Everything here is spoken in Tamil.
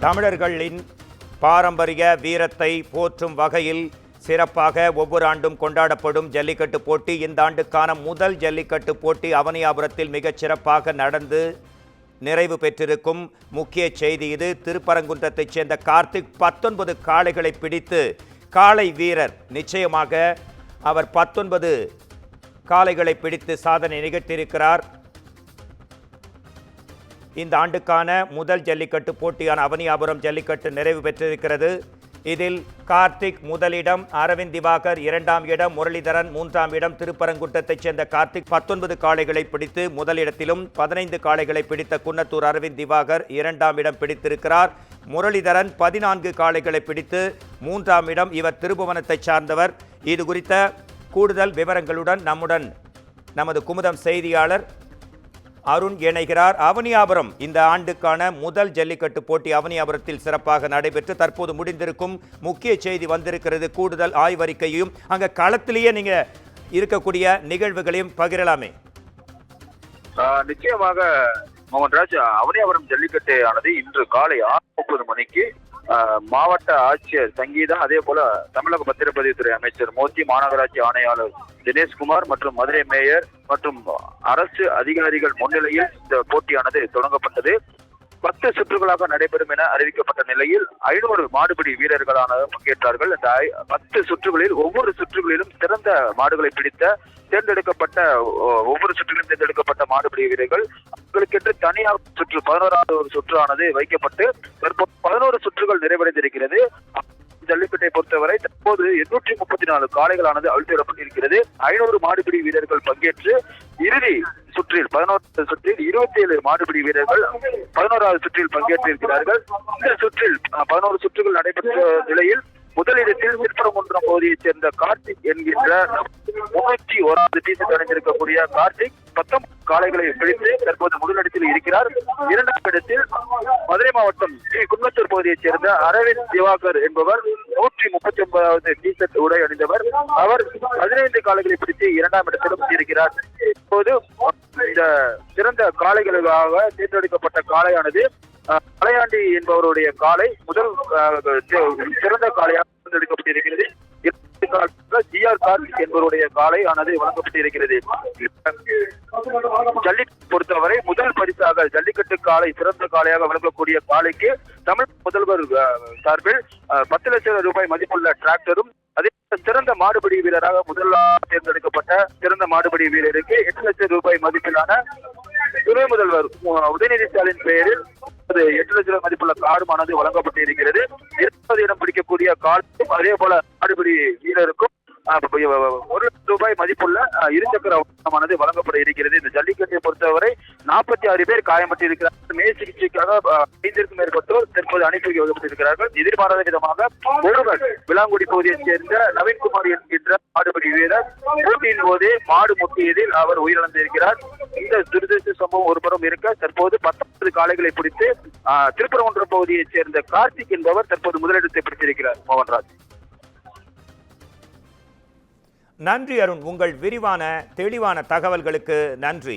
தமிழர்களின் பாரம்பரிய வீரத்தை போற்றும் வகையில் சிறப்பாக ஒவ்வொரு ஆண்டும் கொண்டாடப்படும் ஜல்லிக்கட்டு போட்டி இந்த ஆண்டுக்கான முதல் ஜல்லிக்கட்டு போட்டி அவனியாபுரத்தில் மிகச் சிறப்பாக நடந்து நிறைவு பெற்றிருக்கும் முக்கிய செய்தி இது. திருப்பரங்குன்றத்தைச் சேர்ந்த கார்த்திக் 19 காளைகளை பிடித்து காளை வீரர். நிச்சயமாக அவர் 19 காளைகளை பிடித்து சாதனை நிகழ்த்தியிருக்கிறார். இந்த ஆண்டுக்கான முதல் ஜல்லிக்கட்டு போட்டியான அவனியாபுரம் ஜல்லிக்கட்டு நிறைவு பெற்றிருக்கிறது. இதில் கார்த்திக் முதலிடம், அரவிந்த் திவாகர் 2ஆம் இடம், முரளிதரன் 3ஆம் இடம். திருப்பரங்குன்றத்தைச் சேர்ந்த கார்த்திக் 19 காளைகளை பிடித்து முதலிடத்திலும் 15 காளைகளை பிடித்த குன்னத்தூர் அரவிந்த் திவாகர் 2ஆம் இடம் பிடித்திருக்கிறார். முரளிதரன் 14 காளைகளை பிடித்து 3ஆம் இடம். இவர் திருபுவனத்தை சார்ந்தவர். இது குறித்த கூடுதல் விவரங்களுடன் நமது குமுதம் செய்தியாளர் அருண் இணைகிறார். அவனியாபுரம் இந்த ஆண்டுக்கான முதல் ஜல்லிக்கட்டு போட்டி அவனியாபுரத்தில் சிறப்பாக நடைபெற்று தற்போது முடிந்திருக்கும் முக்கிய செய்தி வந்திருக்கிறது. கூடுதல் ஆய்வறிக்கையும் அங்க களத்திலேயே நீங்க இருக்கக்கூடிய நிகழ்வுகளையும் பகிரலாமே. நிச்சயமாக மோகன்ராஜ், அவனியாபுரம் ஜல்லிக்கட்டு ஆனது இன்று காலை 6:30 மணிக்கு மாவட்ட ஆட்சியர் சங்கீதா, அதே போல தமிழக பத்திரப்பதிவுத்துறை அமைச்சர் மோத்தி, மாநகராட்சி ஆணையாளர் தினேஷ்குமார் மற்றும் மதுரை மேயர் மற்றும் அரசு அதிகாரிகள் முன்னிலையில் இந்த போட்டியானது தொடங்கப்பட்டது. 10 சுற்றுகளாக நடைபெறும் என அறிவிக்கப்பட்ட நிலையில் 500 மாடுபிடி வீரர்களான பங்கேற்றார்கள். இந்த 10 சுற்றுகளில் ஒவ்வொரு சுற்றுகளிலும் சிறந்த மாடுகளை பிடித்த தேர்ந்தெடுக்கப்பட்ட மாடுபிடி வீரர்கள் அவர்களுக்கென்று தனியார் சுற்று 11வது சுற்றானது வைக்கப்பட்டு தற்போது 11 சுற்றுகள் நிறைவடைந்திருக்கிறது. ஜல்லிக்கட்டை பொறுத்தவரை தற்போது 834 காளைகளானது அழுத்திவிடப்பட்டிருக்கிறது. 500 மாடுபிடி வீரர்கள் பங்கேற்று இறுதி சுற்றில் 11வது சுற்றில் 27 மாடுபிடி வீரர்கள் 11வது சுற்றில் பங்கேற்றிருக்கிறார்கள். இந்த சுற்றில் 11 சுற்றுகள் நடைபெற்ற நிலையில் முதலிடத்தில் திருப்பரங்குன்றம் பகுதியைச் சேர்ந்த கார்த்திக் என்கின்ற 301வது பீசத்தில் அடைந்திருக்கக்கூடிய கார்த்திக் 19 காளைகளை பிடித்து தற்போது முதலிடத்தில் இருக்கிறார். 2ஆம் இடத்தில் மதுரை மாவட்டம் குன்னத்தூர் பகுதியைச் சேர்ந்த அரவிந்த் திவாகர் என்பவர் 139வது பீசத் உடை அணிந்தவர். அவர் 15 காளைகளை பிடித்து 2ஆம் இடத்திலும் இருக்கிறார். இப்போது இந்த சிறந்த காளைகளுக்காக தேர்ந்தெடுக்கப்பட்ட காளையானது மலையாண்டி என்பவருடைய காளை முதல் சிறந்த காளையாக தேர்ந்தெடுக்கப்பட்டிருக்கிறது. ஜிஆர் கார்த்திக் என்பவருடைய காளை ஆனது வழங்கப்பட்டிருக்கிறது. ஜல்லிக்கட்டு பொறுத்தவரை முதல் பரிசாக ஜல்லிக்கட்டு காளை சிறந்த காளையாக வழங்கக்கூடிய காளைக்கு தமிழக முதல்வர் சார்பில் 10 லட்சம் ரூபாய் மதிப்புள்ள டிராக்டரும், அதே சிறந்த மாடுபிடி வீரராக முதலாக தேர்ந்தெடுக்கப்பட்ட சிறந்த மாடுபிடி வீரருக்கு 8 லட்சம் ரூபாய் மதிப்பிலான துணை முதல்வர் உதயநிதி ஸ்டாலின் பெயரில் 8 லட்சம் ரூபாய் மதிப்புள்ள காருமானது வழங்கப்பட்டு இருக்கிறது. 2வது இடம் பிடிக்கக்கூடிய காருக்கும் அதே போல மாடுபிடி வீரருக்கும் 1 லட்சம் ரூபாய் மதிப்புள்ள இருசக்கர வாகனமானது வழங்கப்பட இருக்கிறது. இந்த ஜல்லிக்கட்டை பொறுத்தவரை 46 பேர் காயப்பட்டிருக்கிறார்கள். மேல் சிகிச்சைக்காக 5க்கும் மேற்பட்டோர் தற்போது அனுப்பி வைக்கப்பட்டிருக்கிறார்கள். எதிர்பாராத விதமாக ஒருவர் விளாங்குடி பகுதியைச் சேர்ந்த நவீன்குமார் என்கின்ற மாடுபிடி வீரர் போட்டியின் போதே மாடு முட்டியதில் அவர் உயிரிழந்திருக்கிறார். இந்த துரதிருஷ்ட சம்பவம் ஒருபுறம் இருக்க தற்போது 19 காளைகளை பிடித்து திருப்பரங்குன்றம் பகுதியைச் சேர்ந்த கார்த்திக் என்பவர் தற்போது முதலிடத்தை பிடித்திருக்கிறார். மோகன்ராஜ், நன்றி அருண். உங்கள் விரிவான தெளிவான தகவல்களுக்கு நன்றி.